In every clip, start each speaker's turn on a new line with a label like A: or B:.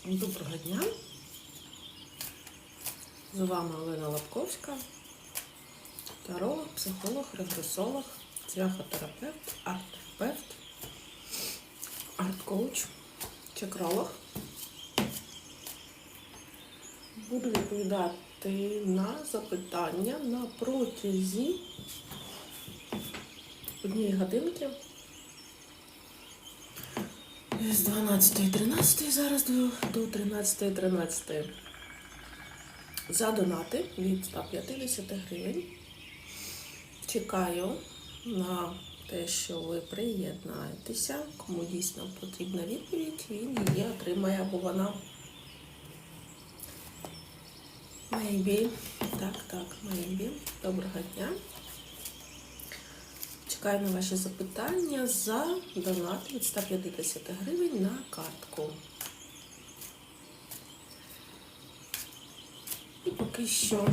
A: Доброго дня! З вами Олена Лапковська, таролог, психолог, регресолог, цвяхотерапевт, арт-терапевт, арт-коуч, чакролог. Буду відповідати на запитання на протязі 1 годинки. З 12:13 зараз до 13:13. За донати від 150 гривень. Чекаю на те, що ви приєднаєтеся. Кому дійсно потрібна відповідь, він її отримає або вона. Maybe. Так, maybe. Доброго дня. Чекаю на ваші запитання за донат від 150 гривень на картку. І поки що,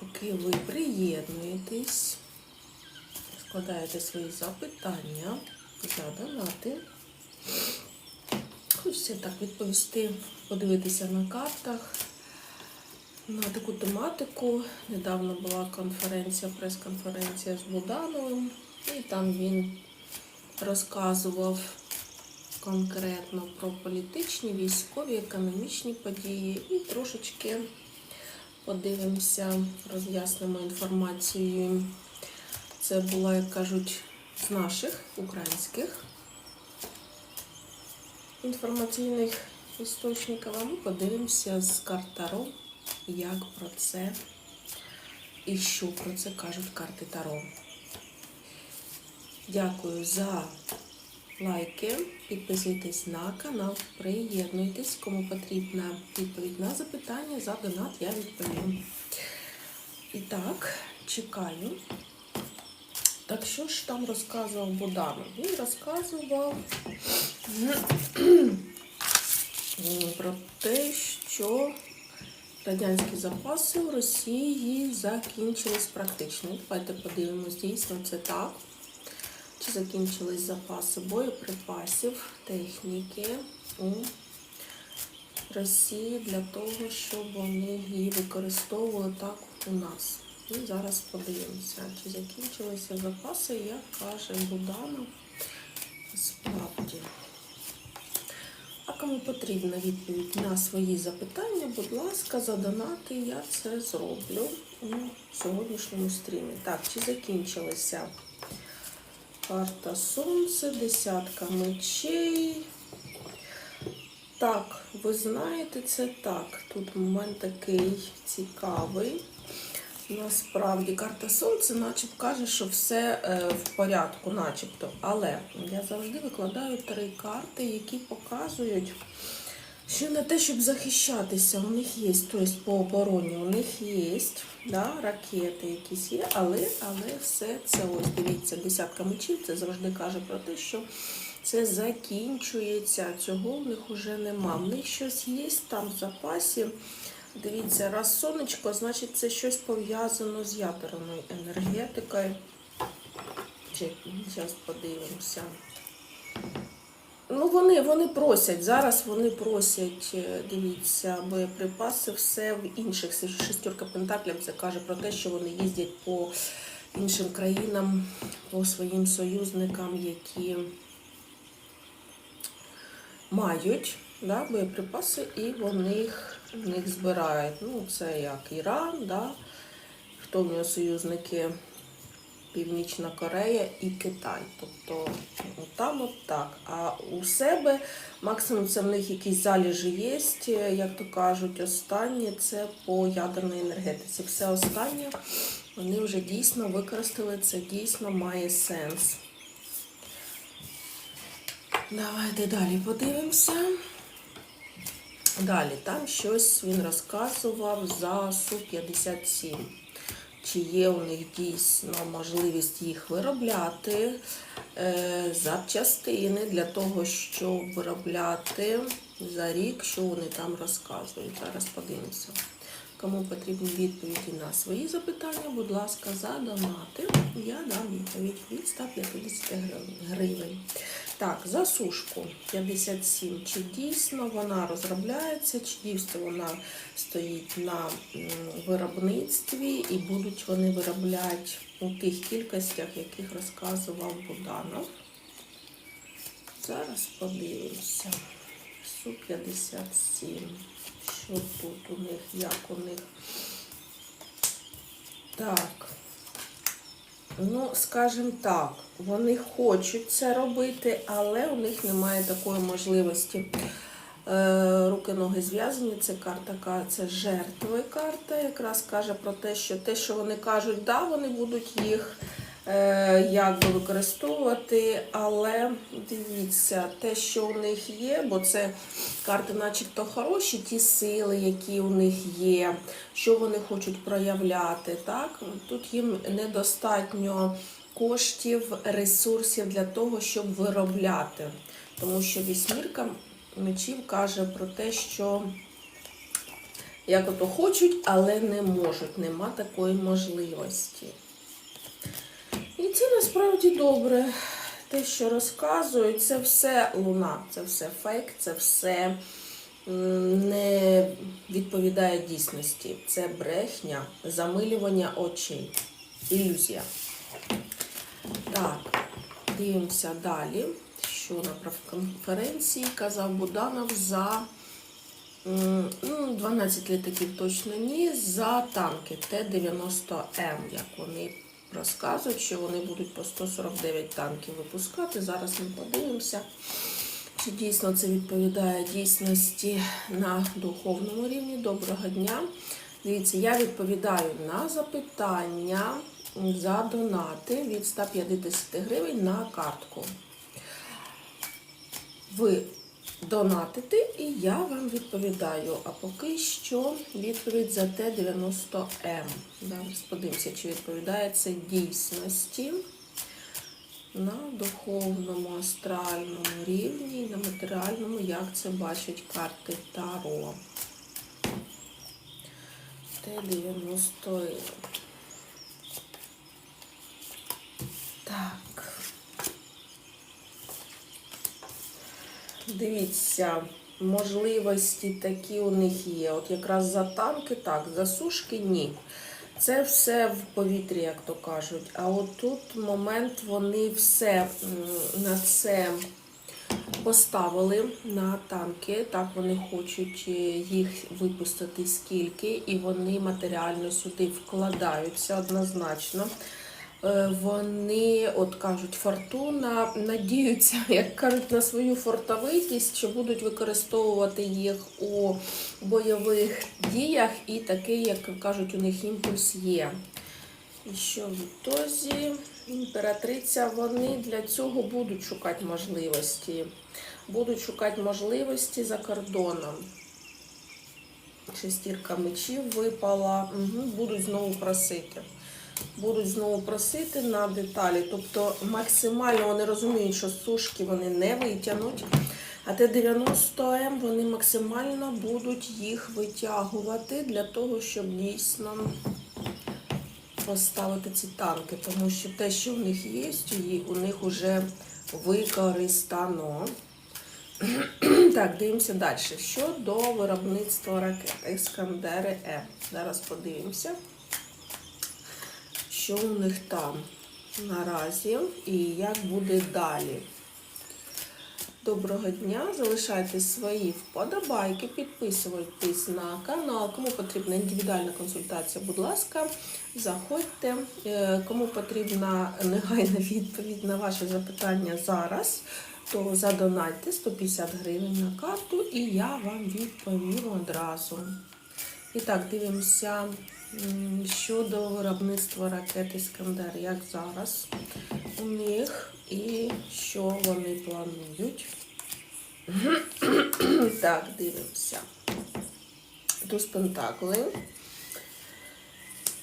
A: поки ви приєднуєтесь, складаєте свої запитання за донати, хочеться так відповісти, подивитися на картах на таку тематику. Недавно була конференція, прес-конференція з Будановим, і там він розказував конкретно про політичні, військові, економічні події. І трошечки подивимося, роз'яснимо інформацію. Це була, як кажуть, з наших українських інформаційних істочників. А ми подивимося з карт Таро, як про це і що про це кажуть карти Таро. Дякую за лайки, підписуйтесь на канал, приєднуйтесь, кому потрібна відповідь на запитання, за донат я відповім. І так, чекаю. Так що ж там розказував Буданов? Він розказував про те, що радянські запаси у Росії закінчились практично. Давайте подивимось, дійсно це так. Чи закінчились запаси боєприпасів, техніки у Росії для того, щоб вони її використовували так у нас. І зараз подивимося, чи закінчилися запаси, як каже Буданов, справді. А кому потрібна відповідь на свої запитання, будь ласка, задонати, я це зроблю у сьогоднішньому стрімі. Так, чи закінчилися? Карта Сонце, десятка мечей. Так, ви знаєте, це так. Тут момент такий цікавий. Насправді, карта Сонце начебто каже, що все в порядку, начебто. Але я завжди викладаю 3 карти, які показують, що не те, щоб захищатися, у них є, тобто по обороні, у них є, да, ракети якісь є, але все це, ось дивіться, десятка мечів, це завжди каже про те, що це закінчується, цього в них вже нема. В них щось є там в запасі. Дивіться, раз сонечко, значить це щось пов'язано з ядерною енергетикою. Зараз подивимося. Ну, вони просять, зараз вони просять, дивіться, боєприпаси, все в інших. Шестерка пентаклів, це каже про те, що вони їздять по іншим країнам, по своїм союзникам, які мають, да, боєприпаси, і вони в них збирають. Ну, це як Іран, да, хто в нього союзники? Північна Корея і Китай. Тобто там от так. А у себе максимум це в них якісь залежі є, як то кажуть, останнє це по ядерній енергетиці. Все останнє вони вже дійсно використали, це дійсно має сенс. Давайте далі подивимося. Далі, там щось він розказував за Су-57. Чи є у них дійсно можливість їх виробляти, запчастини для того, щоб виробляти за рік, що вони там розказують. Зараз подивимося. Кому потрібні відповіді на свої запитання, будь ласка, задонати. Я дам відповідь від 150 гривень. Так, засушку 57. Чи дійсно вона розробляється, чи дійсно вона стоїть на виробництві і будуть вони виробляти у тих кількостях, яких розказував Буданов. Зараз подивимося. Су-57. Що тут у них, як у них? Так. Ну, скажімо так, вони хочуть це робити, але у них немає такої можливості. Руки-ноги зв'язані, це карта, це жертви карта, якраз каже про те, що вони кажуть, да, вони будуть їх якби використовувати, але дивіться, те, що у них є, бо це карти начебто хороші, ті сили, які у них є, що вони хочуть проявляти, так? Тут їм недостатньо коштів, ресурсів для того, щоб виробляти, тому що вісьмірка мечів каже про те, що як ото хочуть, але не можуть, нема такої можливості. І це насправді добре. Те, що розказують, це все луна, це все фейк, це все не відповідає дійсності. Це брехня, замилювання очей, ілюзія. Так, дивимося далі, що на прес-конференції казав Буданов за 12 літаків точно ні, за танки Т-90М, як вони розказують, що вони будуть по 149 танків випускати. Зараз ми подивимося, чи дійсно це відповідає дійсності на духовному рівні. Доброго дня. Дивіться, я відповідаю на запитання за донати від 150 гривень на картку. Ви донатите, і я вам відповідаю. А поки що відповідь за Т-90М. Зараз подивимося, чи відповідає це дійсності на духовному, астральному рівні, і на матеріальному, як це бачать карти Таро. Т-90М. Так. Дивіться, можливості такі у них є. От якраз за танки, так, за сушки ні. Це все в повітрі, як то кажуть. А от тут момент, вони все на це поставили, на танки. Так, вони хочуть їх випустити скільки, і вони матеріально сюди вкладаються однозначно. Вони, от кажуть, фортуна, надіються, як кажуть, на свою фортовитість, що будуть використовувати їх у бойових діях, і такий, як кажуть, у них імпульс є. І що в ітозі імператриця, вони для цього будуть шукати можливості. Будуть шукати можливості за кордоном. Шестірка мечів випала, будуть знову просити. Будуть знову просити на деталі. Тобто максимально вони розуміють, що сушки вони не витягнуть, а Т-90М вони максимально будуть їх витягувати для того, щоб дійсно поставити ці танки. Тому що те, що в них є, у них вже використано. Так, дивимося далі. Щодо виробництва ракет Іскандери-М. Зараз подивимося, що у них там наразі і як буде далі. Доброго дня, залишайте свої вподобайки, підписуйтесь на канал. Кому потрібна індивідуальна консультація, будь ласка, заходьте. Кому потрібна негайна відповідь на ваше запитання зараз, то задонайте 150 гривень на карту і я вам відповім одразу. І так, дивимося щодо виробництва ракет Іскандер, як зараз у них і що вони планують. Так, дивимося. Туз Пентакли.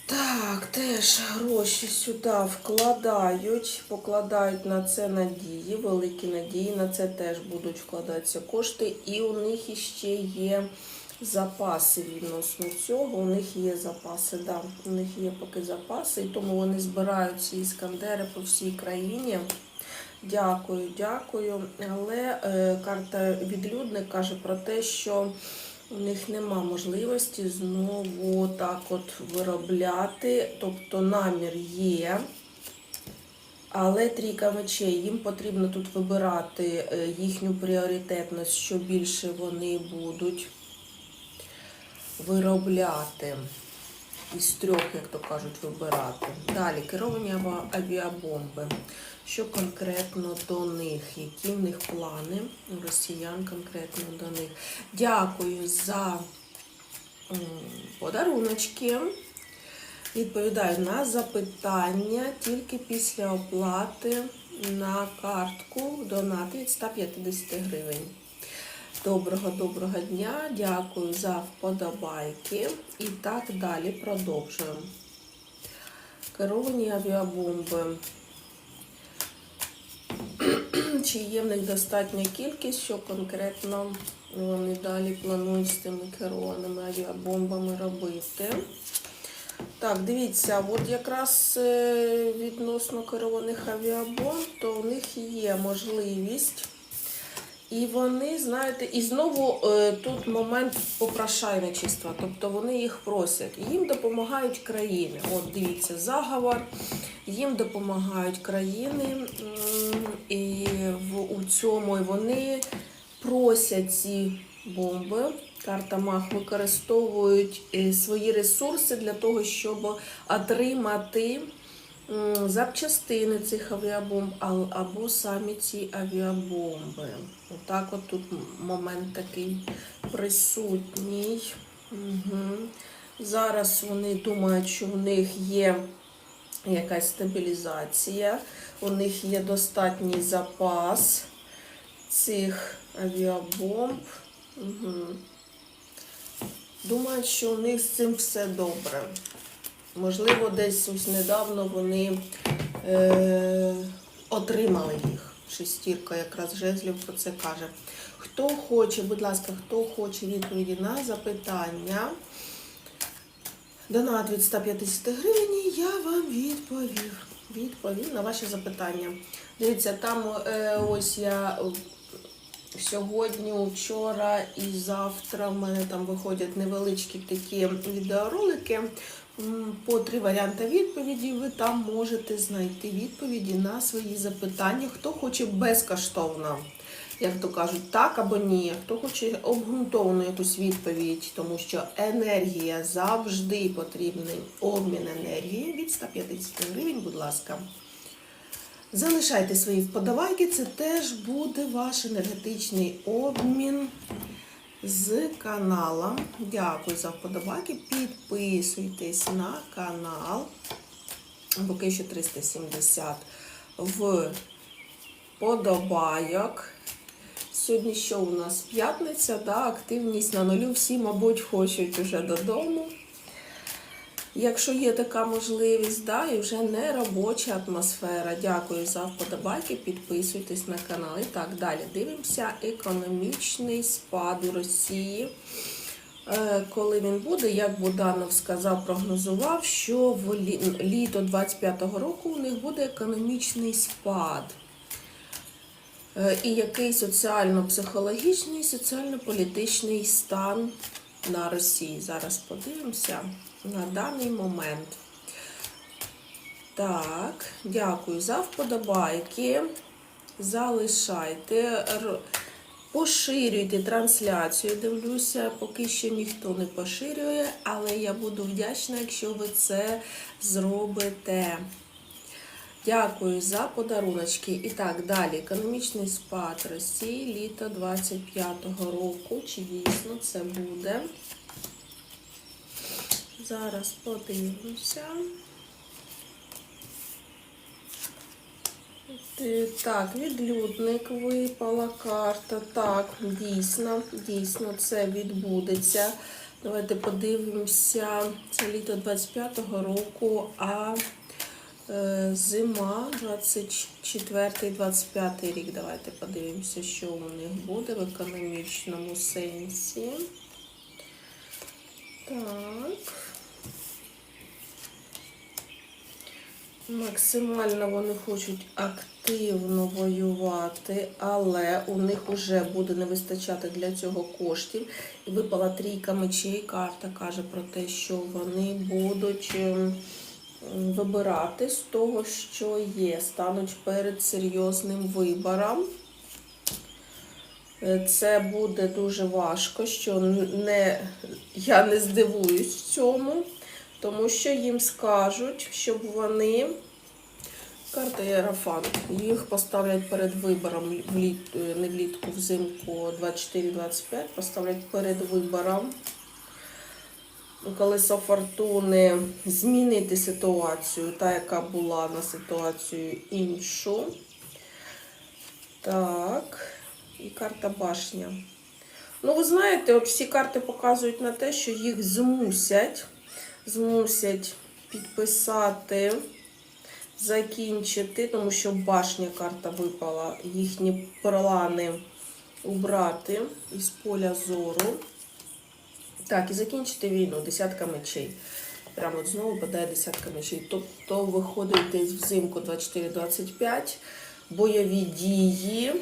A: Так, теж гроші сюди вкладають, покладають на це надії, великі надії, на це теж будуть вкладатися кошти. І у них іще є запаси відносно цього, у них є запаси, да, у них є поки запаси, і тому вони збирають ці іскандери по всій країні Дякую, дякую. Але карта відлюдник каже про те, що у них нема можливості знову так от виробляти. Тобто намір є, але трійка мечей. Їм потрібно тут вибирати їхню пріоритетність, що більше вони будуть виробляти. Із трьох, як то кажуть, вибирати. Далі, керовані авіабомби. Що конкретно до них? Які в них плани? У росіян конкретно до них. Дякую за подаруночки. Відповідаю на запитання тільки після оплати на картку донати від 150 гривень. Доброго дня, дякую за вподобайки. І так далі продовжуємо. Керовані авіабомби. Чи є в них достатня кількість, що конкретно вони далі планують з тими керованими авіабомбами робити? Так, дивіться, от якраз відносно керованих авіабомб, то у них є можливість. І вони, знаєте, і знову тут момент попрошайничества, тобто вони їх просять. Їм допомагають країни. От дивіться, заговор, їм допомагають країни, і у цьому вони просять ці бомби. Карта Мах використовують свої ресурси для того, щоб отримати запчастини цих авіабомб або самі ці авіабомби. Отак от тут момент такий присутній. Угу. Зараз вони думають, що в них є якась стабілізація, у них є достатній запас цих авіабомб. Угу. Думають, що у них з цим все добре. Можливо, десь ось недавно вони отримали їх. Шестірка якраз жезлів про це каже. Хто хоче, будь ласка, хто хоче відповіді на запитання, донат від 150 гривень, я вам відповім на ваші запитання. Дивіться, там ось я сьогодні, вчора і завтра в мене там виходять невеличкі такі відеоролики. По 3 варіанти відповіді ви там можете знайти відповіді на свої запитання. Хто хоче безкоштовно, як то кажуть, так або ні. Хто хоче обґрунтовану якусь відповідь, тому що енергія завжди потрібний обмін енергії від 150 гривень, будь ласка. Залишайте свої вподобайки, це теж буде ваш енергетичний обмін з каналом. Дякую за вподобайки. Підписуйтесь на канал. Поки що 370 вподобайок. Сьогодні що у нас? П'ятниця, да? Активність на нулю. Всі, мабуть, хочуть уже додому. Якщо є така можливість, да, і вже не робоча атмосфера. Дякую за вподобайки, підписуйтесь на канал. І так, далі дивимося економічний спад у Росії. Коли він буде, як Буданов сказав, прогнозував, що в літо 25-го року у них буде економічний спад. І який соціально-психологічний, соціально-політичний стан на Росії. Зараз подивимося на даний момент. Так, дякую за вподобайки. Залишайте, поширюйте трансляцію. Дивлюся, поки що ніхто не поширює, але я буду вдячна, якщо ви це зробите. Дякую за подаруночки. І так, далі. Економічний спад Росії літо 25-го року. Чи дійсно це буде? Зараз подивимося. Так, відлюдник, випала карта. Так, дійсно це відбудеться. Давайте подивимося. Це літо 25-го року, а зима 24-25 рік. Давайте подивимося, що у них буде в економічному сенсі. Так. Максимально вони хочуть активно воювати, але у них вже буде не вистачати для цього коштів. І випала трійка мечей. Карта каже про те, що вони будуть вибирати з того, що є, стануть перед серйозним вибором. Це буде дуже важко, що я не здивуюсь цьому, тому що їм скажуть, щоб вони, карта Єрофант, їх поставлять перед вибором, не влітку, взимку 24-25, поставлять перед вибором. Колесо фортуни змінити ситуацію, та, яка була, на ситуацію іншу. Так, і карта башня. Ну, ви знаєте, от всі карти показують на те, що їх змусять підписати, закінчити, тому що башня карта випала, їхні плани убрати із поля зору. Так, і закінчити війну, десятка мечей. Прямо от знову падає десятка мечей. Тобто виходить десь взимку 24-25, бойові дії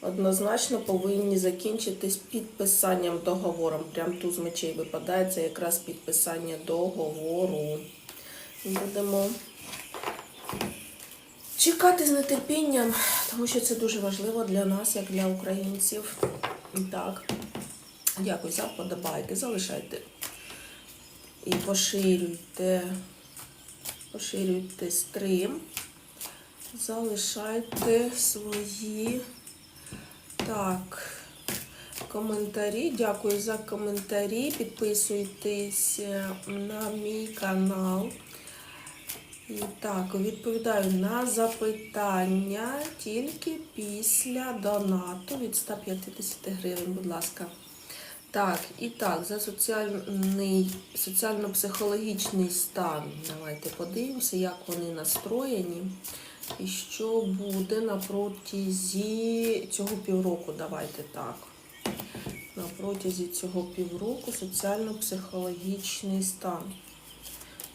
A: однозначно повинні закінчитись підписанням договору. Прям туз мечей випадає, це якраз підписання договору. Будемо чекати з нетерпінням, тому що це дуже важливо для нас, як для українців. Так, дякую за вподобайки, залишайте і поширюйте стрім, залишайте свої коментарі. Дякую за коментарі, підписуйтесь на мій канал. І так, відповідаю на запитання тільки після донату від 150 гривень, будь ласка. Так, і так, за соціально-психологічний стан. Давайте подивимося, як вони настроєні. І що буде на протязі цього півроку. Давайте так. На протязі цього півроку соціально-психологічний стан.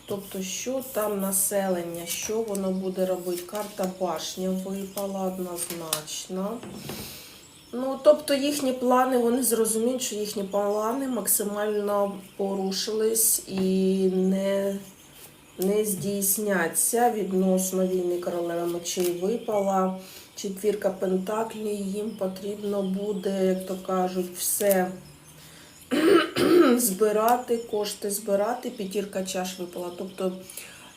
A: Тобто, що там населення, що воно буде робити. Карта башня випала однозначно. Ну, тобто, їхні плани, вони зрозуміють, що їхні плани максимально порушились і не здійсняться відносно війни. Королева мечей випала. Четвірка пентаклів, їм потрібно буде, як то кажуть, все збирати, кошти збирати. П'ятірка чаш випала. Тобто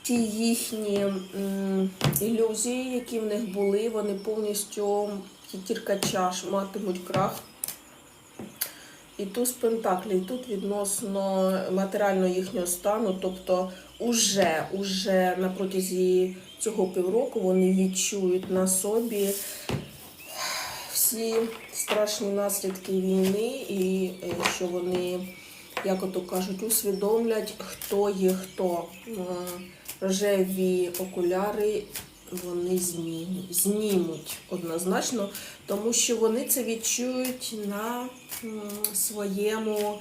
A: ті їхні ілюзії, які в них були, вони повністю, п'ятірка чаш, матимуть крах. І туз пентаклів тут відносно матеріального їхнього стану, тобто уже на протязі цього півроку вони відчують на собі всі страшні наслідки війни і що вони, як ото кажуть, усвідомлять, хто є хто. Рожеві окуляри вони знімуть однозначно, тому що вони це відчують на своєму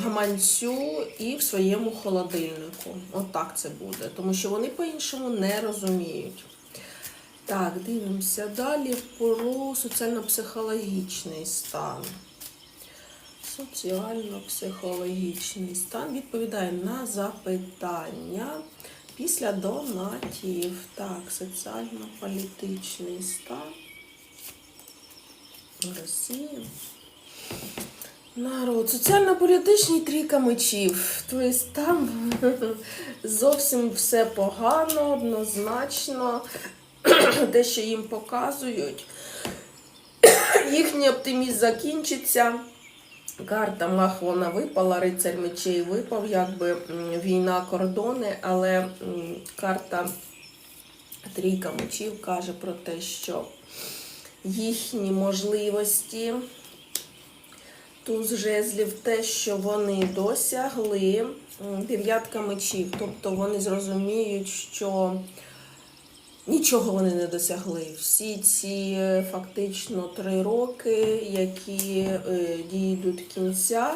A: гаманцю і в своєму холодильнику. Отак це буде, тому що вони по-іншому не розуміють. Так, дивимося далі про соціально-психологічний стан. Соціально-психологічний стан. Відповідає на запитання після донатів. Так, соціально-політичний стан Росії. Народ, соціально-політичний трійка мечів. Тобто там зовсім все погано, однозначно. Те, що їм показують. Їхній оптимізм закінчиться. Карта Мах, вона випала, рицарь мечей випав, якби війна, кордони, але карта трійка мечів каже про те, що їхні можливості, туз жезлів, те, що вони досягли, дев'ятка мечів, тобто вони зрозуміють, що нічого вони не досягли. Всі ці фактично 3 роки, які дійдуть кінця,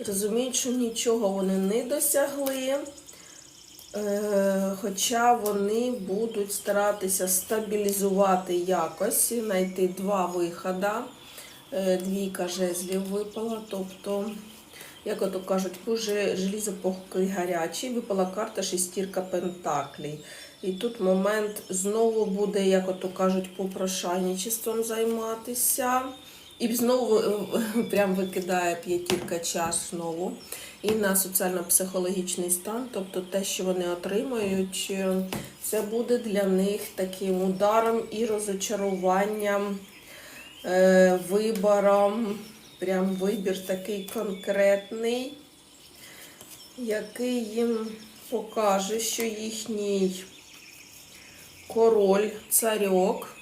A: розуміють, що нічого вони не досягли. Хоча вони будуть старатися стабілізувати якось, знайти два виходи. Двійка жезлів випала, тобто, як ото кажуть, желізо поки гарячий, випала карта шестірка пентаклей. І тут момент знову буде, як ото кажуть, попрошайничеством займатися. І знову прям викидає п'ятірка чаш знову. І на соціально-психологічний стан, тобто те, що вони отримають, це буде для них таким ударом і розочаруванням, вибором. Прям вибір такий конкретний, який їм покаже, що їхній король, царьок,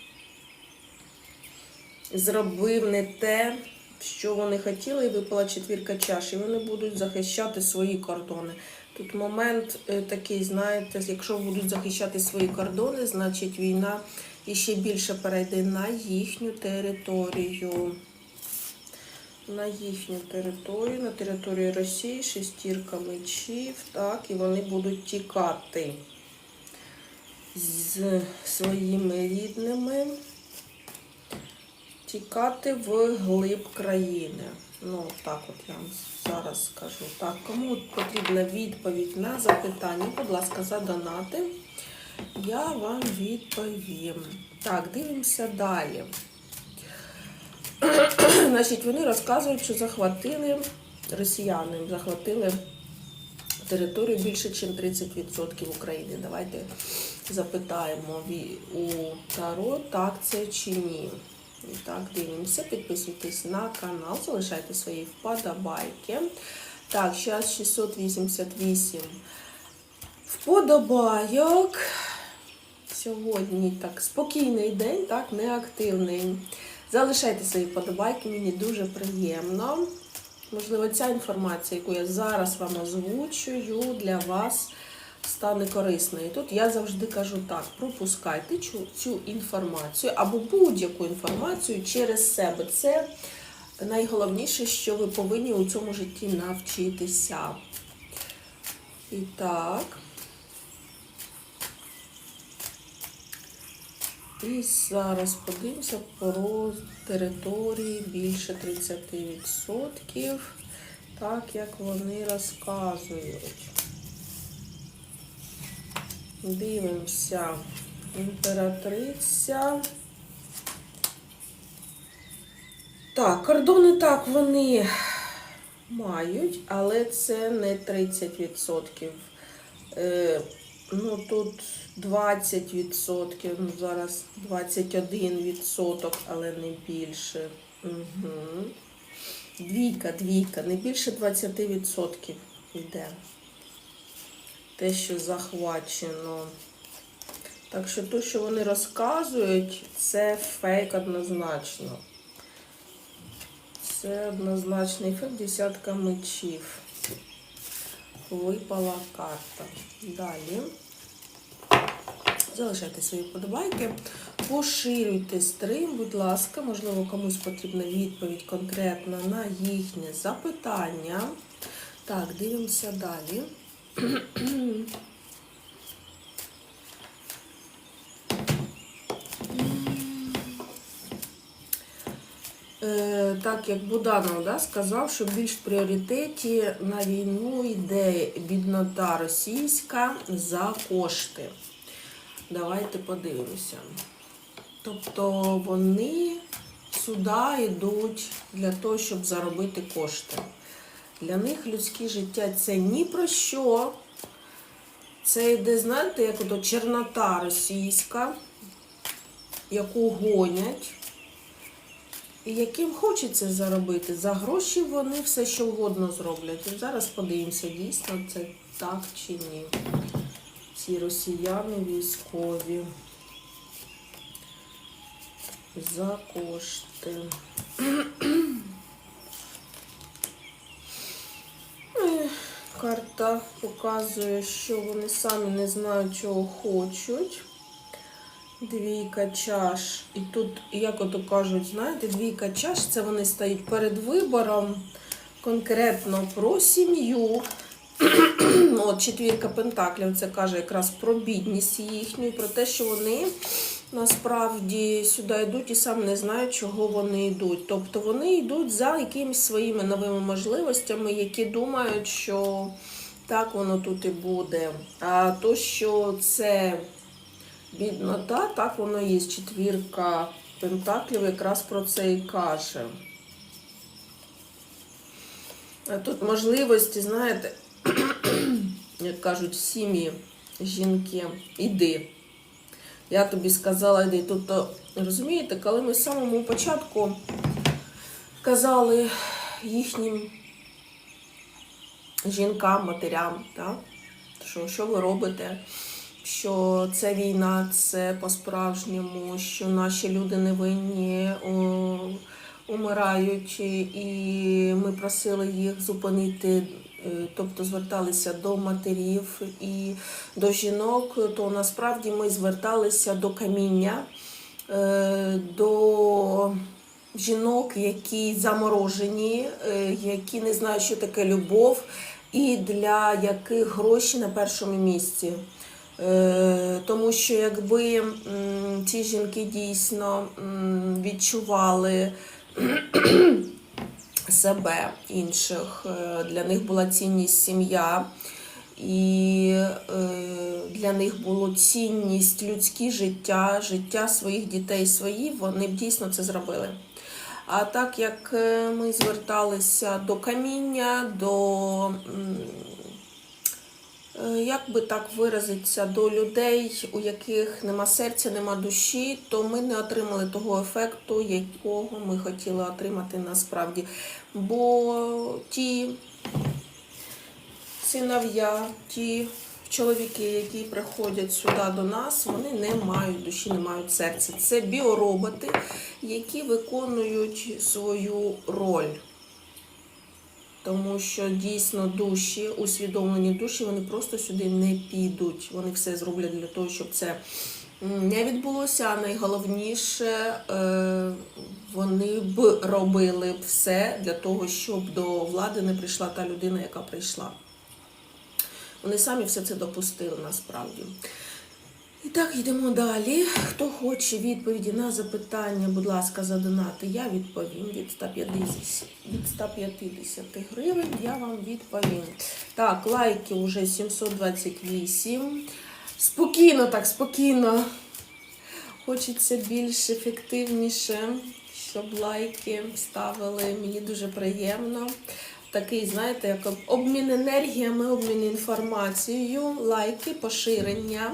A: зробив не те, що вони хотіли, і випала четвірка чаш. І вони будуть захищати свої кордони. Тут момент такий, знаєте, якщо будуть захищати свої кордони, значить війна іще більше перейде на їхню територію. На територію Росії, шестірка мечів, так, і вони будуть тікати з своїми рідними, тікати в глиб країни. Ну, так от я вам зараз скажу. Так, кому потрібна відповідь на запитання, будь ласка, задонати, я вам відповім. Так, дивимося далі. Значить, вони розказують, що росіяни захватили територію більше, ніж 30% України. Давайте запитаємо у Таро, так це чи ні. І так, дивимося, підписуйтесь на канал, залишайте свої вподобайки. Так, зараз 688 вподобайок. Сьогодні так спокійний день, так, неактивний. Залишайте свої вподобайки, мені дуже приємно. Можливо, ця інформація, яку я зараз вам озвучую, для вас стане корисною. І тут я завжди кажу так, пропускайте цю інформацію або будь-яку інформацію через себе. Це найголовніше, що ви повинні у цьому житті навчитися. І так. І зараз подивимося про території більше 30%, так як вони розказують. Дивимося. Імператриця. Так, кордони так вони мають, але це не 30%. Ну, тут 20%, ну, зараз 21%, але не більше. Угу. Двійка, не більше 20% йде. Те, що захвачено. Так що те, що вони розказують, це фейк однозначно. Це однозначний фейк, десятка мечів. Випала карта. Далі. Залишайте свої вподобайки. Поширюйте стрім, будь ласка. Можливо, комусь потрібна відповідь конкретно на їхнє запитання. Так, дивимося далі. Так, як Буданов сказав, що більш в пріоритеті на війну йде біднота російська за кошти. Давайте подивимося. Тобто вони сюди йдуть для того, щоб заробити кошти. Для них людське життя це ні про що. Це йде, знаєте, як ото чорнота російська, яку гонять. І яким хочеться заробити. За гроші вони все що угодно зроблять. І зараз подивимося, дійсно це так чи ні. Ці росіяни військові. За кошти. Карта показує, що вони самі не знають, чого хочуть. Двійка чаш. І тут, як ото кажуть, знаєте, двійка чаш, це вони стають перед вибором конкретно про сім'ю, От четвірка пентаклів, це каже якраз про бідність їхню, і про те, що вони насправді сюди йдуть і сам не знають, чого вони йдуть. Тобто вони йдуть за якимись своїми новими можливостями, які думають, що так воно тут і буде. А то, що це біднота, так воно є. Четвірка пентаклів якраз про це і каже. А тут можливості, знаєте, як кажуть, сім'ї, жінки, іди. Я тобі сказала, йди. Тобто, розумієте, коли ми з самого початку казали їхнім жінкам, матерям, так? Що ви робите, що це війна, це по-справжньому, що наші люди невинні, умирають, і ми просили їх зупинити, тобто зверталися до матерів і до жінок, то насправді ми зверталися до каміння, до жінок, які заморожені, які не знають, що таке любов, і для яких гроші на першому місці. Тому що якби ці жінки дійсно відчували себе, інших, для них була цінність сім'я, і для них було цінність людське життя, життя своїх дітей свої, вони б дійсно це зробили. А так як ми зверталися до каміння, до, як би так виразитися, до людей, у яких нема серця, нема душі, то ми не отримали того ефекту, якого ми хотіли отримати насправді. Бо ті синов'я, ті чоловіки, які приходять сюди до нас, вони не мають душі, не мають серця. Це біороботи, які виконують свою роль. Тому що дійсно душі, усвідомлені душі, вони просто сюди не підуть. Вони все зроблять для того, щоб це не відбулося, а найголовніше, вони б робили все для того, щоб до влади не прийшла та людина, яка прийшла. Вони самі все це допустили насправді. І так, йдемо далі. Хто хоче відповіді на запитання, будь ласка, задонати, я відповім. Від 150 гривень я вам відповім. Так, лайки вже 728. Спокійно, так, спокійно. Хочеться більш ефективніше, щоб лайки ставили. Мені дуже приємно. Такий, знаєте, як обмін енергіями, обмін інформацією, лайки, поширення.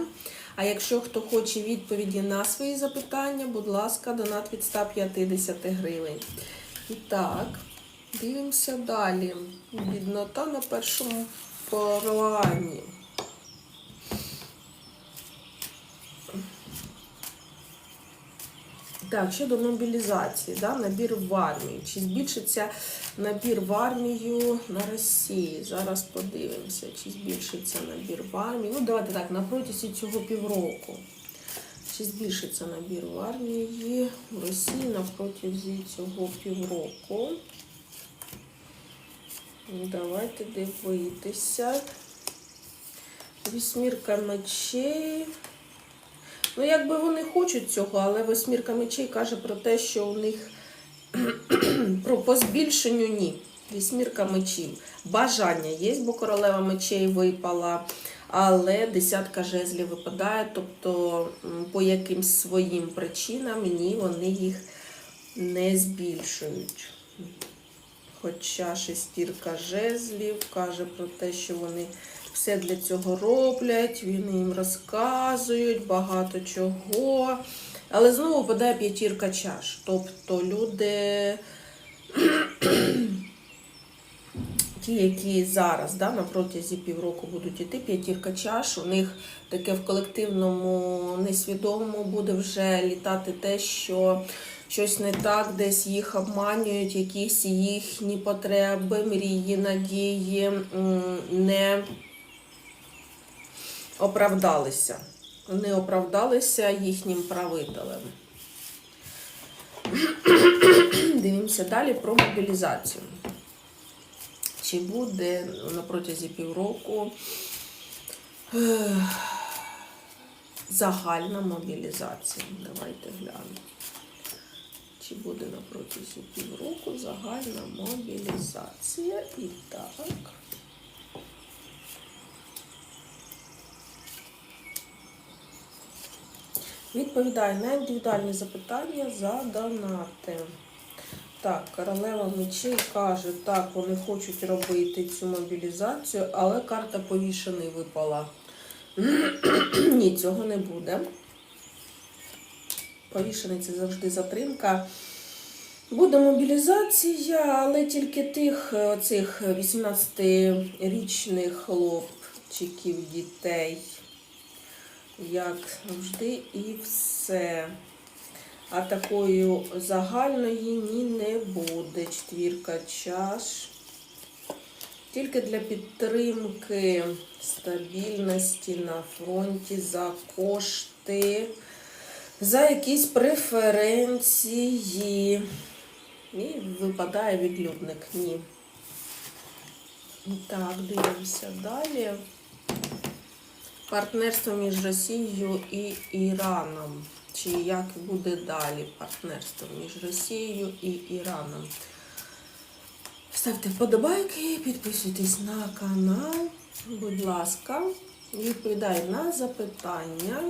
A: А якщо хто хоче відповіді на свої запитання, будь ласка, донат від 150 гривень. І так, дивимося далі. Біднота на першому плані. Так, щодо мобілізації, да, набір в армію. Чи збільшиться набір в армію на Росії? Зараз подивимося, чи збільшиться набір в армію. Ну, давайте так, на протязі цього півроку. Чи збільшиться набір в армії в Росії на протязі цього півроку? Давайте дивитися. Вісьмірка мечей. Ну, якби вони хочуть цього, але восьмірка мечей каже про те, що у них по збільшенню ні. Вісьмірка мечів. Бажання є, бо королева мечей випала, але десятка жезлів випадає, тобто по якимсь своїм причинам ні, вони їх не збільшують. Хоча шестірка жезлів каже про те, що вони все для цього роблять, вони їм розказують багато чого. Але знову випадає п'ятірка чаш. Тобто люди, ті, які зараз, да, на протязі півроку будуть йти, п'ятірка чаш, у них таке в колективному несвідомому буде вже літати те, що щось не так, десь їх обманюють, якісь їхні потреби, мрії, надії не оправдалися. Не оправдалися їхнім правителем. Дивимося далі про мобілізацію. чи буде на протязі півроку загальна мобілізація. Давайте глянемо. Чи буде на протязі півроку загальна мобілізація. І так. Відповідає на індивідуальні запитання за донати. Так, королева мечей каже, так, вони хочуть робити цю мобілізацію, але карта повішений випала. Ні, цього не буде. Повішений – це завжди затримка. Буде мобілізація, але тільки тих оцих 18-річних хлопчиків, дітей. Як завжди, і все. А такої загальної ні не буде. Четвірка чаш. Тільки для підтримки стабільності на фронті, за кошти, за якісь преференції. І випадає відлюдник. Ні. Так, дивимося далі. Партнерство між Росією і Іраном. Чи як буде далі партнерство між Росією і Іраном? Ставте вподобайки, підписуйтесь на канал, будь ласка, відповідай на запитання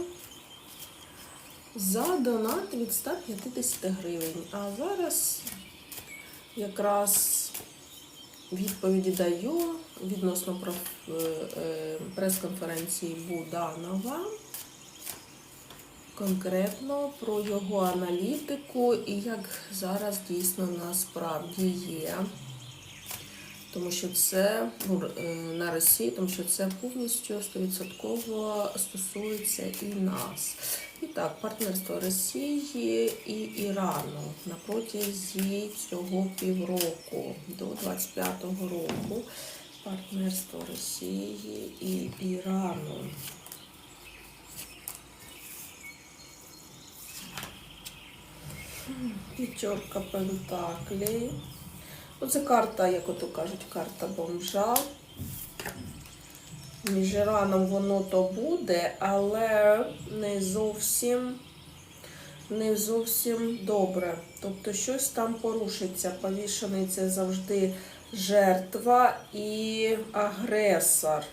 A: за донат від 150 гривень. А зараз якраз відповіді даю відносно прес-конференції Буданова. Конкретно про його аналітику і як зараз дійсно насправді є. Тому що це на Росії, тому що це повністю 100% стосується і нас. І так, партнерство Росії і Ірану на протязі цього півроку, до 25-го року. Партнерство Росії і Ірану. П'ятерка пентаклей. Оце карта, як ото кажуть, карта бомжа. Між Іраном воно то буде, але не зовсім добре. Тобто щось там порушиться. Повішений – це завжди жертва і агресор.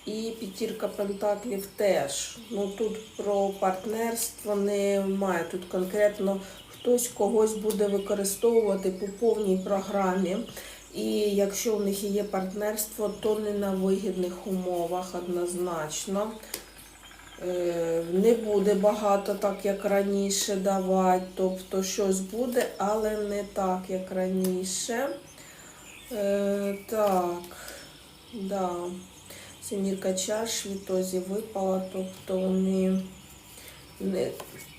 A: І п'ятірка пентаклів теж. Ну тут про партнерство немає. Тут конкретно хтось когось буде використовувати по повній програмі. І якщо в них і є партнерство, то не на вигідних умовах однозначно. Не буде багато так, як раніше давати. Тобто щось буде, але не так, як раніше. Так, да. Сімірка чаш в ітозі випала, тобто вони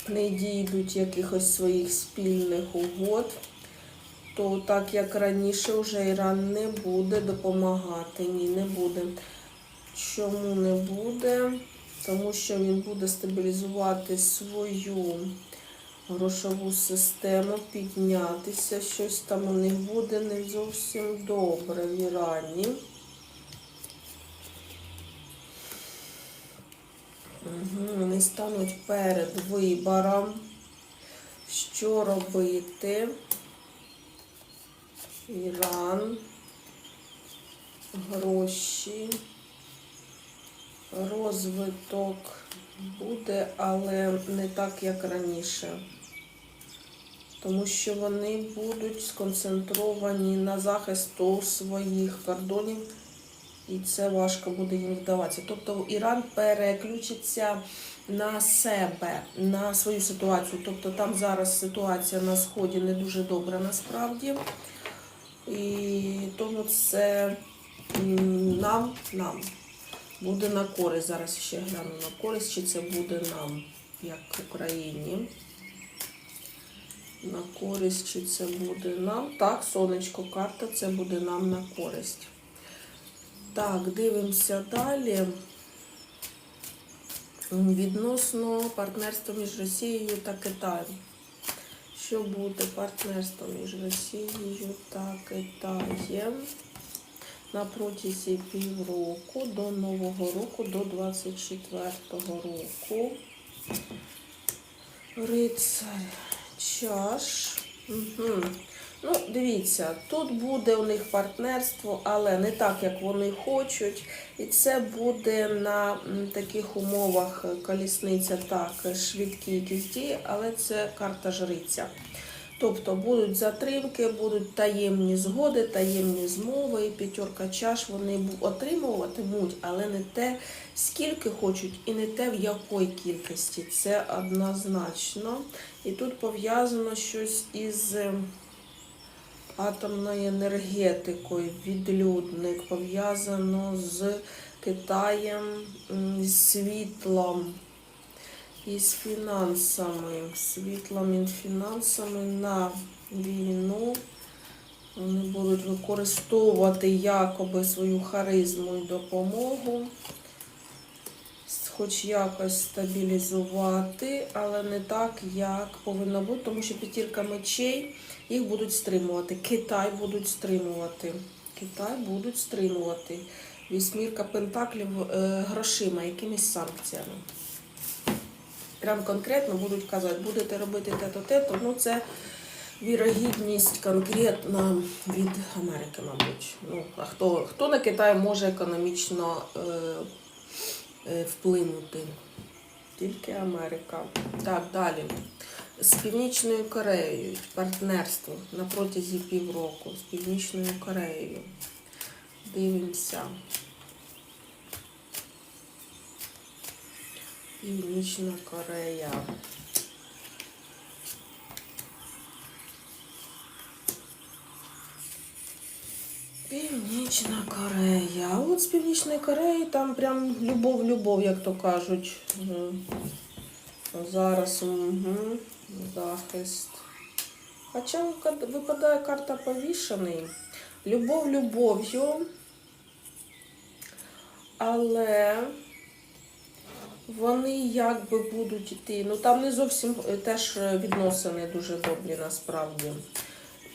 A: не дійдуть якихось своїх спільних угод, то так як раніше вже Іран не буде допомагати. Ні, не буде. Чому не буде? Тому що він буде стабілізувати свою грошову систему, піднятися. Щось там у них буде не зовсім добре в Ірані. Вони стануть перед вибором, що робити. Іран, гроші, розвиток буде, але не так, як раніше. Тому що вони будуть сконцентровані на захисту своїх кордонів. І це важко буде їм вдаватися. Тобто Іран переключиться на себе, на свою ситуацію. Тобто там зараз ситуація на Сході не дуже добра насправді. І тому це нам буде на користь. Зараз ще гляну на користь, чи це буде нам, як Україні. На користь, чи це буде нам. Так, сонечко, карта, це буде нам на користь. Так, дивимося далі. Відносно партнерства між Росією та Китаєм. Що буде партнерство між Росією та Китаєм? на протязі півроку до Нового року, до 24-го року. Рицарь чаш. Угу. Ну, дивіться, тут буде у них партнерство, але не так, як вони хочуть. І це буде на таких умовах колісниця, так, швидкі якісь дії, але це карта жриця. Тобто будуть затримки, будуть таємні згоди, таємні змови, і п'ятерка чаш вони отримуватимуть, але не те, скільки хочуть, і не те, в якої кількості. Це однозначно. І тут пов'язано щось із атомною енергетикою, відлюдник, пов'язано з Китаєм, з світлом і з фінансами. Світлом і фінансами на війну. Вони будуть використовувати якоби свою харизму і допомогу, хоч якось стабілізувати, але не так, як повинно бути, тому що п'ятірка мечей їх будуть стримувати. Китай будуть стримувати. Китай будуть стримувати. Вісьмірка пентаклів грошима, якимись санкціями. Прям конкретно будуть казати, будете робити те-то, ну це вірогідність конкретно від Америки, мабуть. Ну, а хто на Китай може економічно вплинути? Тільки Америка. Так, далі. З Північною Кореєю партнерство на протязі півроку. З Північною Кореєю. Дивимося. Північна Корея. Північна Корея. А от з Північної Кореї там прям любов, як то кажуть. Зараз захист. Хоча випадає карта повішений. Любов любов'ю. Але вони якби будуть йти. Ну там не зовсім теж відносини дуже добрі насправді.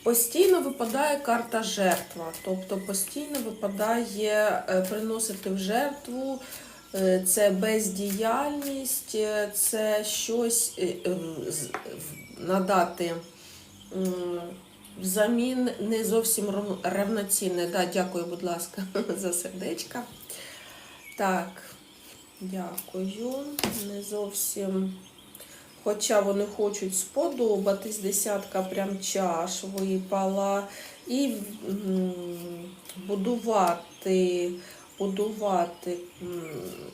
A: Постійно випадає карта жертва, тобто постійно випадає приносити в жертву, це бездіяльність, це щось надати взамін не зовсім рівноцінне. Да, дякую, будь ласка, за сердечка. Так, дякую. Не зовсім... Хоча вони хочуть сподобатись, десятка прям чаш випала, і будувати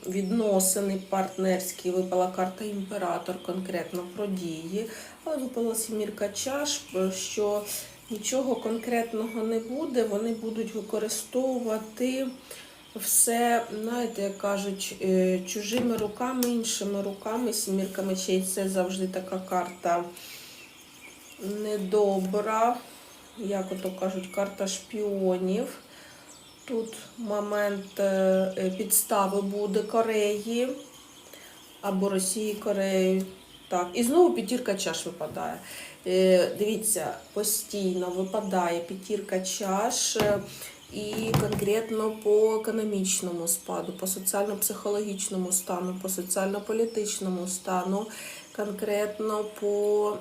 A: відносини партнерські, випала карта імператор, конкретно про дії, але випала сімірка чаш, що нічого конкретного не буде, вони будуть використовувати все, знаєте, як кажуть, чужими руками, іншими руками. Сімірка мечей – це завжди така карта недобра, як ото кажуть, карта шпіонів. Тут момент підстави буде Кореї або Росії, Кореї. Так, і знову п'ятірка чаш випадає. Дивіться, постійно випадає п'ятірка чаш. І конкретно по економічному спаду, по соціально-психологічному стану, по соціально-політичному стану, конкретно по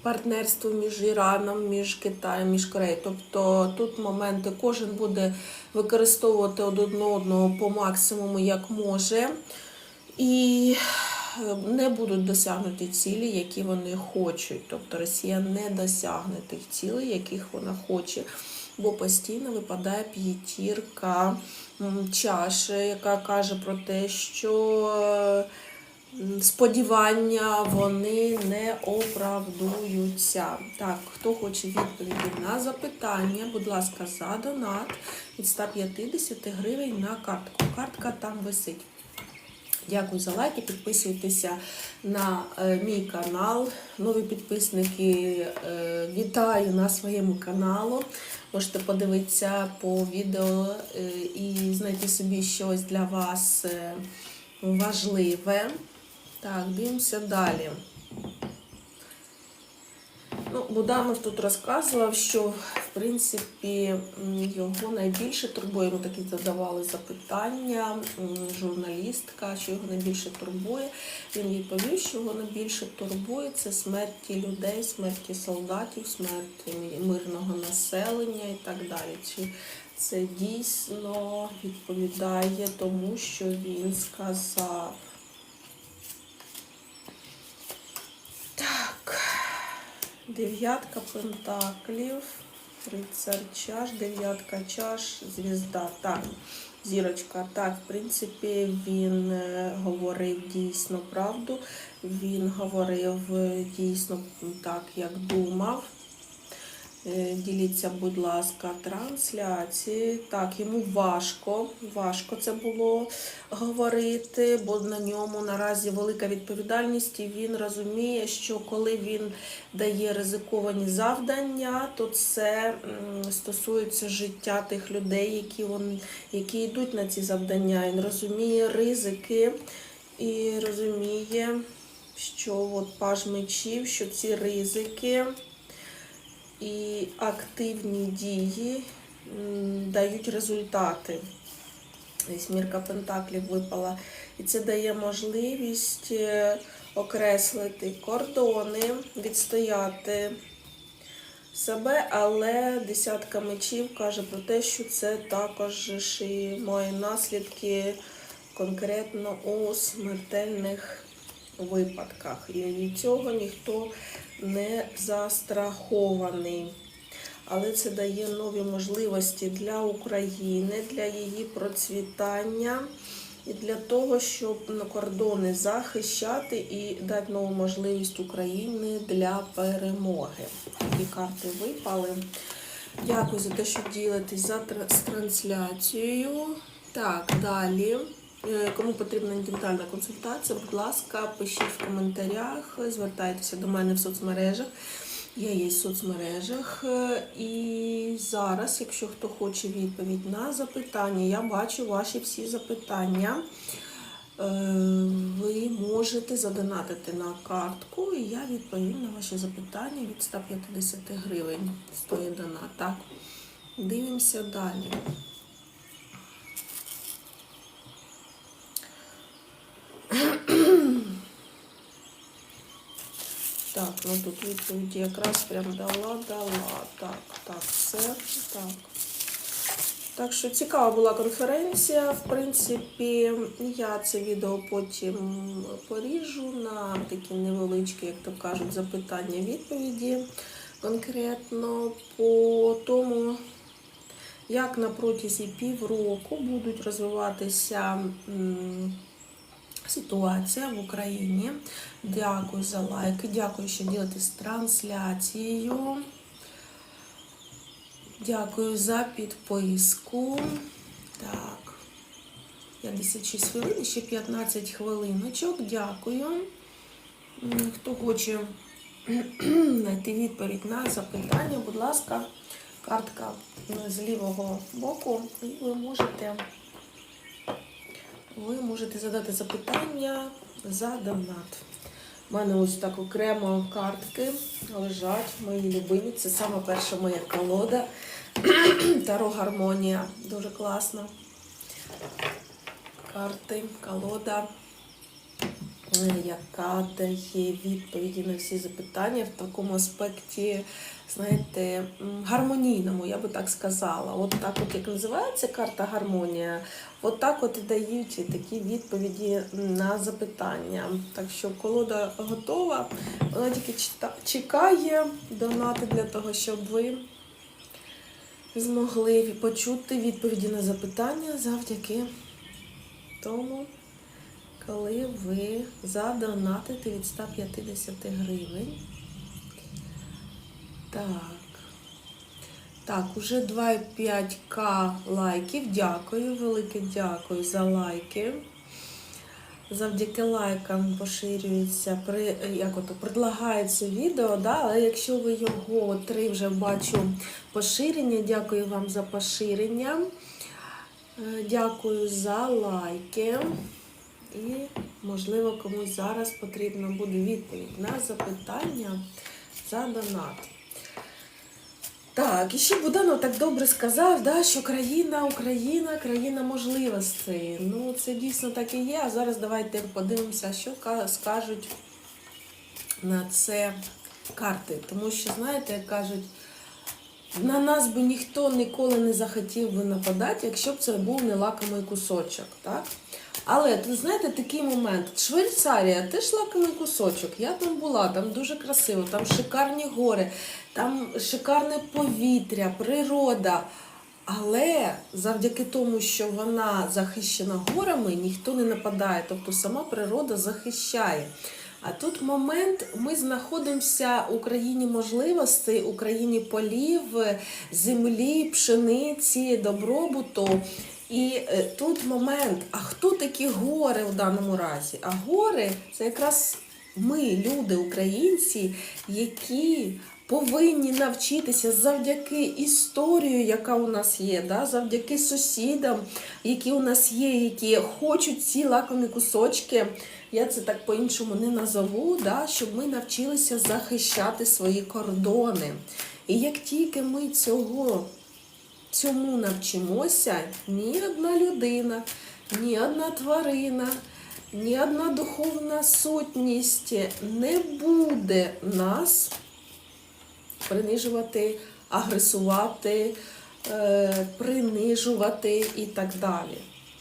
A: партнерству між Іраном, між Китаєм, між Кореєю. Тобто тут моменти кожен буде використовувати один одного по максимуму, як може, і не будуть досягнути цілі, які вони хочуть. Тобто Росія не досягне тих цілей, яких вона хоче. Бо постійно випадає п'ятірка чаш, яка каже про те, що сподівання вони не оправдуються. Так, хто хоче відповіді на запитання, будь ласка, за донат від 150 гривень на картку. Картка там висить. Дякую за лайки, підписуйтеся на мій канал. Нові підписники, вітаю на своєму каналі. Можете подивитися по відео і знайти собі щось для вас важливе. Так, дивимося далі. Ну, Буданов тут розказував, що в принципі, його найбільше турбує, йому такі задавали запитання, журналістка, що його найбільше турбує. Він відповів, що його найбільше турбує це смерті людей, смерті солдатів, смерті мирного населення і так далі. Чи це дійсно відповідає тому, що він сказав? Так, 9 пентаклів, рицар чаш, 9 чаш, звізда. Так, зірочка. Так, в принципі, він говорив дійсно правду. Він говорив дійсно так, як думав. Діліться, будь ласка, трансляції. Так, йому важко це було говорити, бо на ньому наразі велика відповідальність, і він розуміє, що коли він дає ризиковані завдання, то це стосується життя тих людей, які йдуть на ці завдання. Він розуміє ризики і розуміє, що от паж мечів, що ці ризики і активні дії дають результати. Вісьмірка пентаклів випала. І це дає можливість окреслити кордони, відстояти себе, але 10 мечів каже про те, що це також і має наслідки конкретно у смертельних випадках. І від цього ніхто не застрахований. Але це дає нові можливості для України, для її процвітання і для того, щоб кордони захищати і дати нову можливість Україні для перемоги. Такі карти випали. Дякую за те, що ділитесь з трансляцією. Так, далі. Кому потрібна індивідуальна консультація, будь ласка, пишіть в коментарях, звертайтеся до мене в соцмережах. Я є в соцмережах. І зараз, якщо хто хоче відповідь на запитання, я бачу ваші всі запитання. Ви можете задонатити на картку, і я відповім на ваші запитання від 150 гривень. Стоїть донат. Так, дивимося далі. Так, ну тут відповіді якраз прям дала. Так, все, так. Так що цікава була конференція. В принципі, я це відео потім поріжу на такі невеличкі, як то кажуть, запитання-відповіді. Конкретно по тому, як на протязі півроку будуть розвиватися ситуація в Україні. Дякую за лайки, дякую, що ділитесь трансляцією. Дякую за підписку. Так, 56 хвилин, ще 15 хвилиночок. Дякую. Хто хоче знайти відповідь на запитання, будь ласка, картка з лівого боку, і ви можете задати запитання за донат. У мене ось так окремо картки лежать, мої любимі. Це саме перша моя колода. Таро Гармонія. Дуже класна. Карти, колода, яка дає відповіді на всі запитання в такому аспекті, знаєте, гармонійному, я би так сказала. От так от, як називається карта Гармонія, от так от і дають такі відповіді на запитання. Так що колода готова, вона тільки чекає донати для того, щоб ви змогли почути відповіді на запитання завдяки тому, коли ви задонатите від 150 гривень. Так, уже 2,5К лайків. Дякую, велике дякую за лайки. Завдяки лайкам поширюється, предлагається відео, да? Але якщо ви його 3 вже бачу поширення, дякую вам за поширення. Дякую за лайки. І, можливо, комусь зараз потрібна буде відповідь на запитання за донат. Так, і ще Буданов так добре сказав, да, що країна можливостей. Ну, це дійсно так і є. А зараз давайте подивимося, що скажуть на це карти. Тому що, знаєте, як кажуть, на нас би ніхто ніколи не захотів би нападати, якщо б це був не лакомий кусочок. Так? Але, тут, знаєте, такий момент. Швейцарія теж лакомий кусочок. Я там була, там дуже красиво, там шикарні гори, там шикарне повітря, природа. Але завдяки тому, що вона захищена горами, ніхто не нападає. Тобто сама природа захищає. А тут момент, ми знаходимося у країні можливостей, у країні полів, землі, пшениці, добробуту. І тут момент, а хто такі гори в даному разі? А гори – це якраз ми, люди, українці, які повинні навчитися завдяки історії, яка у нас є, да? Завдяки сусідам, які у нас є, які хочуть ці лакомі кусочки, я це так по-іншому не назову, да? Щоб ми навчилися захищати свої кордони. І як тільки ми цьому навчимося, ні одна людина, ні одна тварина, ні одна духовна сутність не буде нас принижувати, агресувати, принижувати і так далі.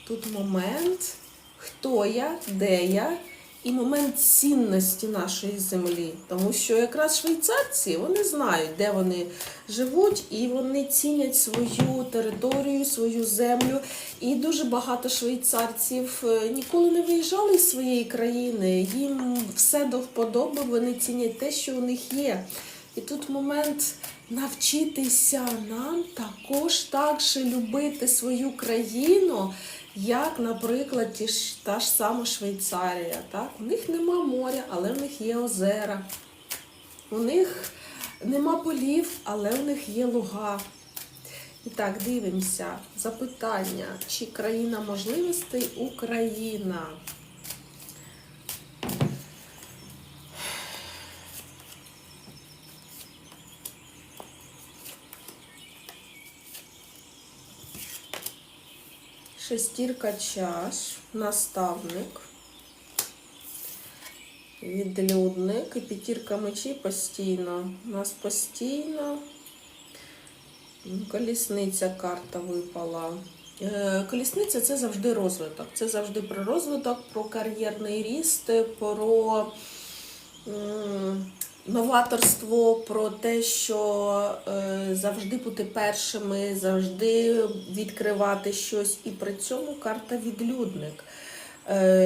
A: Тут момент, хто я, де я, і момент цінності нашої землі. Тому що якраз швейцарці, вони знають, де вони живуть, і вони цінять свою територію, свою землю. І дуже багато швейцарців ніколи не виїжджали з своєї країни. Їм все до вподоби, вони цінять те, що у них є. І тут момент навчитися нам також так же любити свою країну, як, наприклад, та ж сама Швейцарія. Так? У них нема моря, але в них є озера. У них нема полів, але в них є луга. І так, дивимося. Запитання. Чи країна можливостей Україна? Шестірка чаш, наставник, відлюдник і п'ятірка мечей постійно. У нас постійно колісниця карта випала. Колісниця – це завжди розвиток. Це завжди про розвиток, про кар'єрний ріст, про новаторство, про те, що завжди бути першими, завжди відкривати щось. І при цьому карта відлюдник,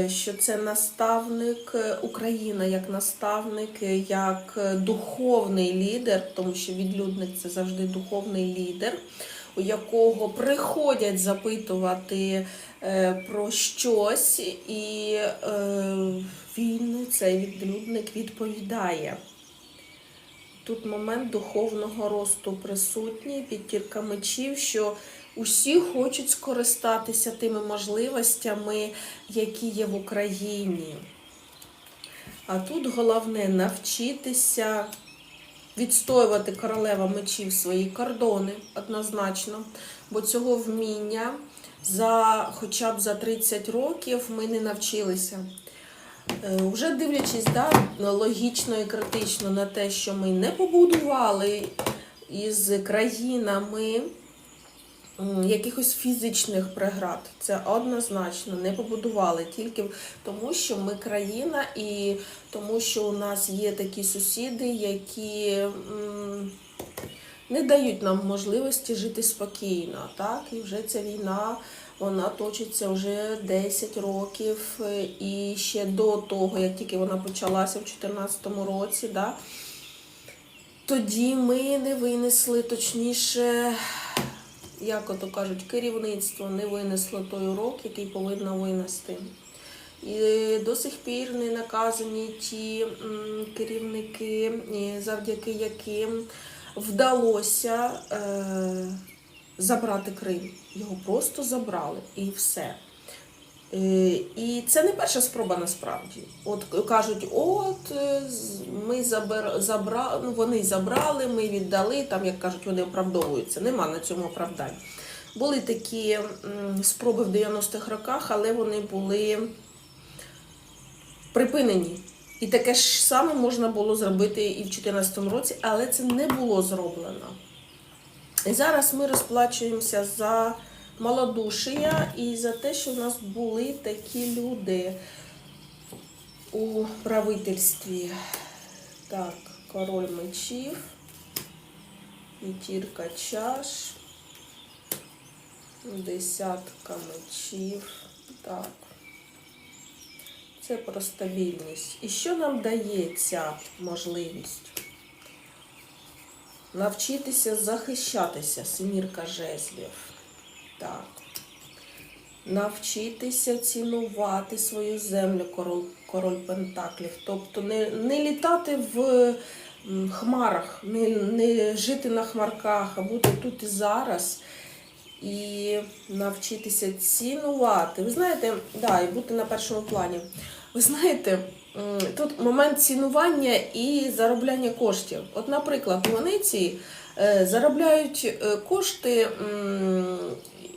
A: що це наставник, Україна як наставник, як духовний лідер, тому що відлюдник – це завжди духовний лідер, у якого приходять запитувати про щось, і він, цей відлюдник, відповідає. Тут момент духовного росту присутній, п'ятірка мечів, що усі хочуть скористатися тими можливостями, які є в Україні. А тут головне навчитися відстоювати королева мечів свої кордони однозначно, бо цього вміння хоча б за 30 років ми не навчилися. Вже дивлячись логічно і критично на те, що ми не побудували із країнами якихось фізичних преград. Це однозначно не побудували, тільки тому, що ми країна і тому, що у нас є такі сусіди, які не дають нам можливості жити спокійно. Так? І вже ця війна, вона точиться вже 10 років, і ще до того, як тільки вона почалася в 2014 році, тоді ми не винесли, точніше, як ото кажуть, керівництво не винесло той урок, який повинно винести. І до сих пір не наказані ті керівники, завдяки яким вдалося забрати Крим. Його просто забрали і все. І це не перша спроба насправді. От кажуть, ми забрали, ну, вони забрали, ми віддали, там, як кажуть, вони оправдовуються. Нема на цьому оправдань. Були такі спроби в 90-х роках, але вони були припинені. І таке ж саме можна було зробити і в 2014 році, але це не було зроблено. І зараз ми розплачуємося за малодушія і за те, що в нас були такі люди у правительстві. Так, король мечів, п'ятірка чаш, десятка мечів. Так. Це про стабільність. І що нам дає ця можливість? Навчитися захищатися, семірка жезлів. Так. Навчитися цінувати свою землю, король пентаклів. Тобто не літати в хмарах, не жити на хмарках, а бути тут і зараз. І навчитися цінувати. Ви знаєте, да, і бути на першому плані. Ви знаєте, тут момент цінування і заробляння коштів. От, наприклад, вони ці заробляють кошти,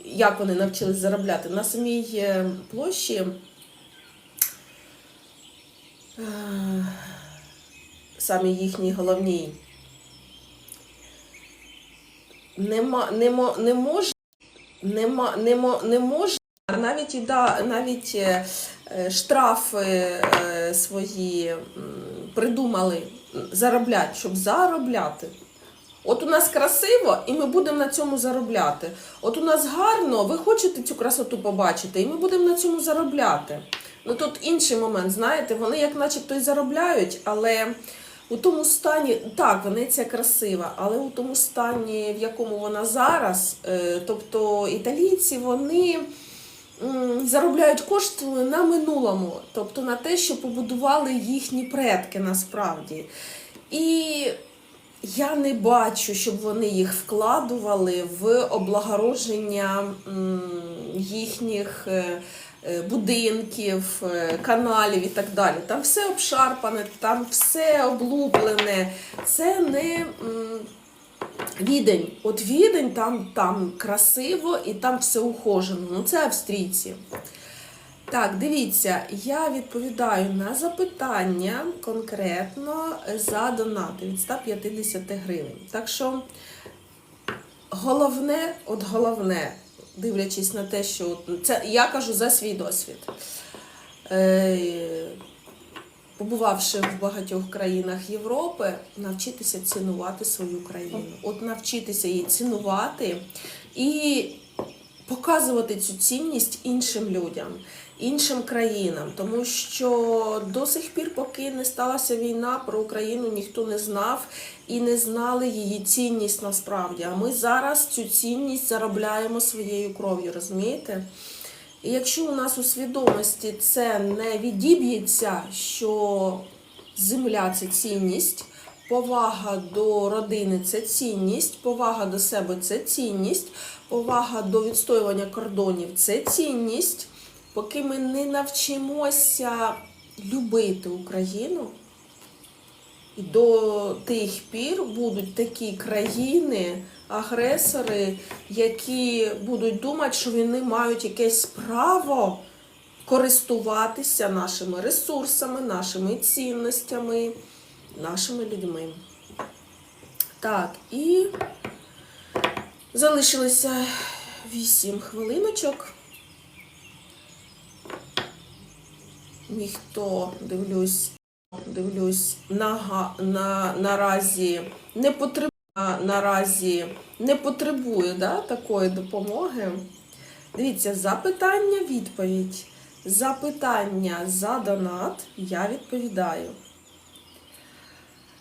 A: як вони навчились заробляти, на самій площі, самій їхній головній, не можна, навіть штрафи свої придумали заробляти, щоб заробляти. От у нас красиво, і ми будемо на цьому заробляти. От у нас гарно, ви хочете цю красоту побачити, і ми будемо на цьому заробляти. Ну тут інший момент, знаєте, вони як начебто і заробляють, але у тому стані, так, Венеція красива, але у тому стані, в якому вона зараз, тобто італійці, вони заробляють кошти на минулому, тобто на те, що побудували їхні предки насправді. І я не бачу, щоб вони їх вкладували в облагородження їхніх будинків, каналів і так далі. Там все обшарпане, там все облуплене. Це не Відень. От Відень, там красиво і там все ухожено. Ну це австрійці. Так, дивіться, я відповідаю на запитання конкретно за донати від 150 гривень. Так що головне, дивлячись на те, що це я кажу за свій досвід. Побувавши в багатьох країнах Європи, навчитися цінувати свою країну. От навчитися її цінувати і показувати цю цінність іншим людям, іншим країнам. Тому що до сих пір, поки не сталася війна, про Україну ніхто не знав і не знали її цінність насправді. А ми зараз цю цінність заробляємо своєю кров'ю, розумієте? І якщо у нас у свідомості це не відіб'ється, що земля – це цінність, повага до родини – це цінність, повага до себе – це цінність, повага до відстоювання кордонів – це цінність, поки ми не навчимося любити Україну, і до тих пір будуть такі країни, агресори, які будуть думати, що вони мають якесь право користуватися нашими ресурсами, нашими цінностями, нашими людьми. Так, і залишилося 8 хвилиночок. Ніхто, дивлюсь, наразі не потребує такої допомоги. Дивіться, запитання, відповідь. Запитання за донат я відповідаю.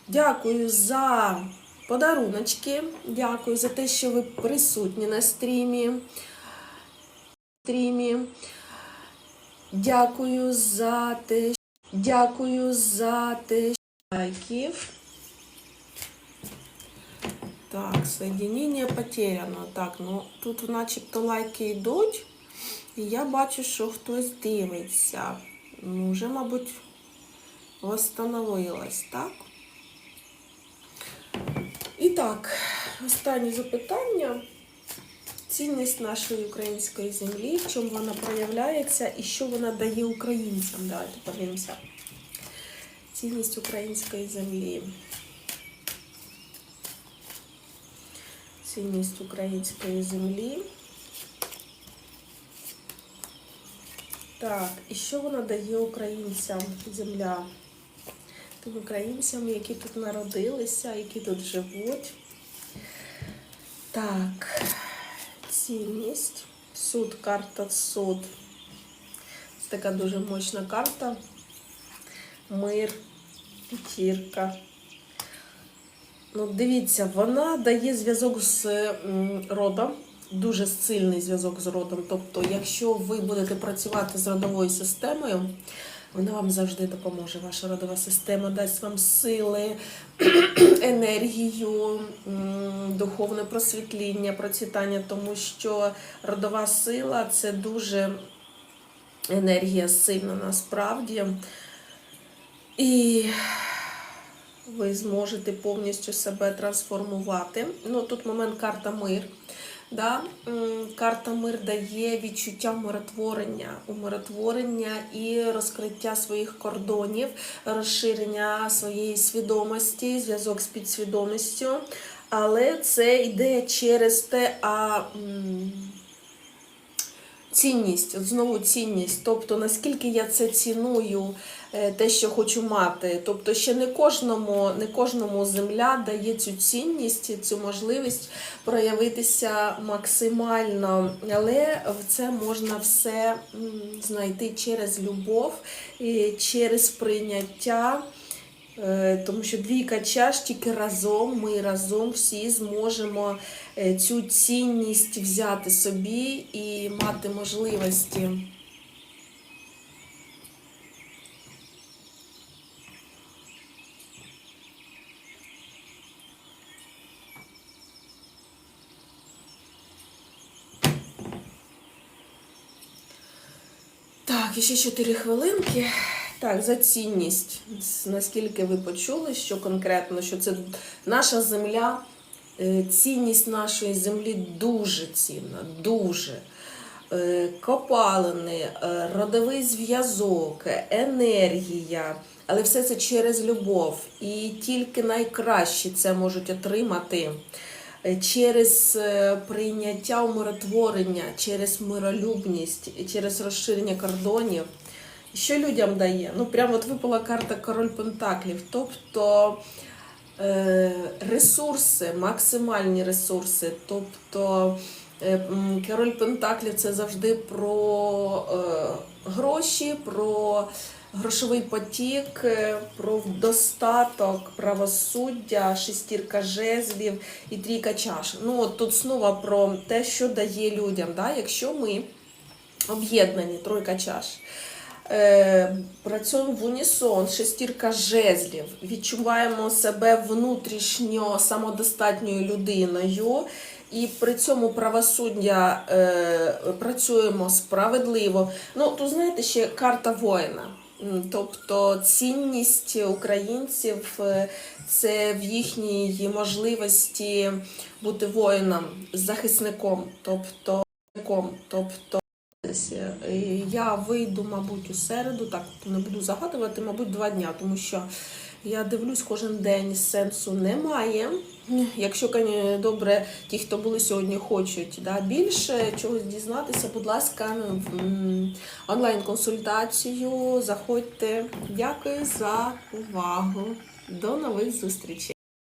A: Дякую за подаруночки, дякую за те, що ви присутні на стрімі. Дякую за те, що лайків. Так, соединение потеряно. Так, ну тут начебто лайки йдуть. І я бачу, що хтось дивиться. Ну, вже, мабуть, восстановилась, так? І так, останнє запитання. Цінність нашої української землі, в чому вона проявляється і що вона дає українцям. Давайте подивимося. Цінність української землі. Цінність української землі. Так, і що вона дає українцям, земля? Тим українцям, які тут народилися, які тут живуть. Так, цінність. Суд, карта суд. Це така дуже мощна карта. Мир, п'ятірка. Ну, дивіться, вона дає зв'язок з родом. Дуже сильний зв'язок з родом. Тобто, якщо ви будете працювати з родовою системою, вона вам завжди допоможе. Ваша родова система дасть вам сили, енергію, духовне просвітління, процвітання, тому що родова сила – це дуже енергія сильна насправді. І ви зможете повністю себе трансформувати. Ну, тут момент карта мир. Да? Карта мир дає відчуття умиротворення і розкриття своїх кордонів, розширення своєї свідомості, зв'язок з підсвідомістю. Але це йде через те, цінність, от знову цінність, тобто наскільки я це ціную, те, що хочу мати. Тобто ще не кожному земля дає цю цінність, цю можливість проявитися максимально. Але це можна все знайти через любов, через прийняття. Тому що двійка чаш, тільки разом, ми разом всі зможемо цю цінність взяти собі і мати можливості. Так, і ще 4 хвилинки. Так, за цінність. Наскільки ви почули, що конкретно, що це наша земля, цінність нашої землі дуже цінна, дуже. Копалини, родовий зв'язок, енергія, але все це через любов. І тільки найкращі це можуть отримати через прийняття умиротворення, через миролюбність, через розширення кордонів. Що людям дає? Ну, прямо от випала карта Король Пентаклів. Тобто ресурси, максимальні ресурси. Тобто Король Пентаклів – це завжди про гроші, про грошовий потік, про достаток, правосуддя, шестірка жезлів і трійка чаш. Ну, от тут знову про те, що дає людям. Да? Якщо ми об'єднані, тройка чаш, працюємо в унісон, шестірка жезлів, відчуваємо себе внутрішньо самодостатньою людиною, і при цьому правосуддя працюємо справедливо. Ну, тут, знаєте, ще карта воїна. Тобто цінність українців – це в їхній можливості бути воїном, захисником. Тобто я вийду, мабуть, у середу, так, не буду загадувати, мабуть, 2 дня, тому що я дивлюсь кожен день, сенсу немає. Якщо, добре, ті, хто були сьогодні, хочуть більше чогось дізнатися, будь ласка, онлайн-консультацію, заходьте. Дякую за увагу. До нових зустрічей.